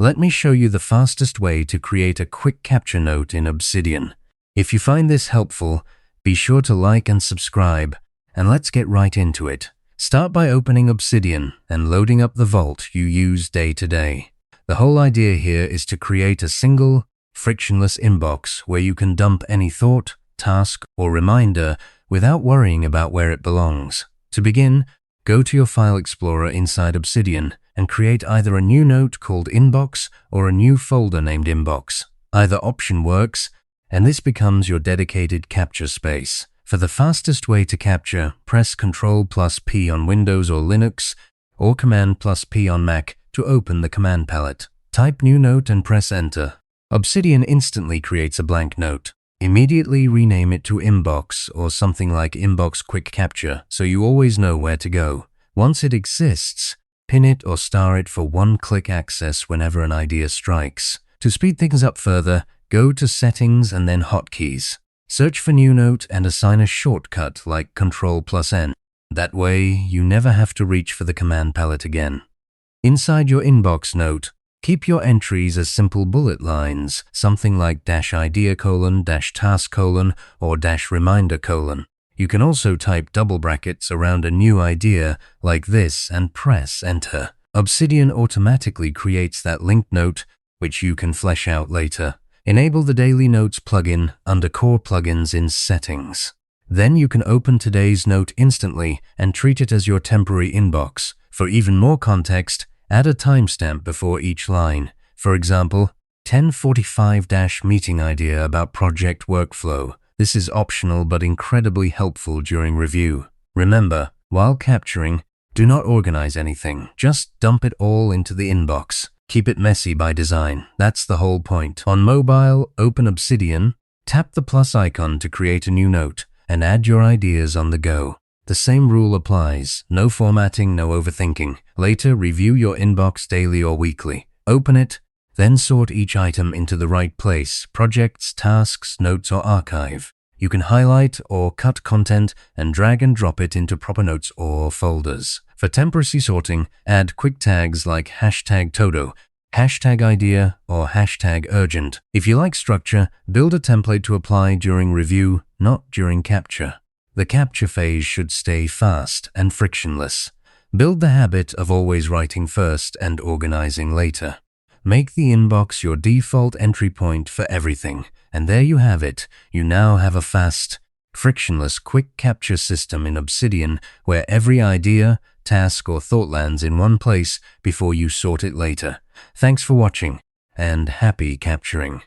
Let me show you the fastest way to create a quick capture note in Obsidian. If you find this helpful, be sure to like and subscribe, and let's get right into it. Start by opening Obsidian and loading up the vault you use day to day. The whole idea here is to create a single, frictionless inbox where you can dump any thought, task, or reminder without worrying about where it belongs. To begin, go to your File Explorer inside Obsidian and create either a new note called Inbox or a new folder named Inbox. Either option works, and this becomes your dedicated capture space. For the fastest way to capture, press Ctrl+P on Windows or Linux, or Command+P on Mac to open the command palette. Type New Note and press Enter. Obsidian instantly creates a blank note. Immediately rename it to Inbox or something like Inbox Quick Capture so you always know where to go. Once it exists, pin it or star it for one-click access whenever an idea strikes. To speed things up further, go to Settings and then Hotkeys. Search for New Note and assign a shortcut like Ctrl+N. That way, you never have to reach for the command palette again. Inside your Inbox note, keep your entries as simple bullet lines, something like -idea:, -task:, or -reminder:. You can also type double brackets around a new idea like this and press Enter. Obsidian automatically creates that linked note, which you can flesh out later. Enable the Daily Notes plugin under Core Plugins in Settings. Then you can open today's note instantly and treat it as your temporary inbox. For even more context, add a timestamp before each line. For example, 10:45 meeting idea about project workflow. This is optional but incredibly helpful during review. Remember, while capturing, do not organize anything. Just dump it all into the inbox. Keep it messy by design. That's the whole point. On mobile, open Obsidian, tap the plus icon to create a new note, and add your ideas on the go. The same rule applies. No formatting, no overthinking. Later, review your inbox daily or weekly. Open it, then sort each item into the right place: projects, tasks, notes, or archive. You can highlight or cut content and drag and drop it into proper notes or folders. For temporary sorting, add quick tags like #todo, #idea, or #urgent. If you like structure, build a template to apply during review, not during capture. The capture phase should stay fast and frictionless. Build the habit of always writing first and organizing later. Make the inbox your default entry point for everything, and there you have it. You now have a fast, frictionless quick capture system in Obsidian where every idea, task, or thought lands in one place before you sort it later. Thanks for watching, and happy capturing.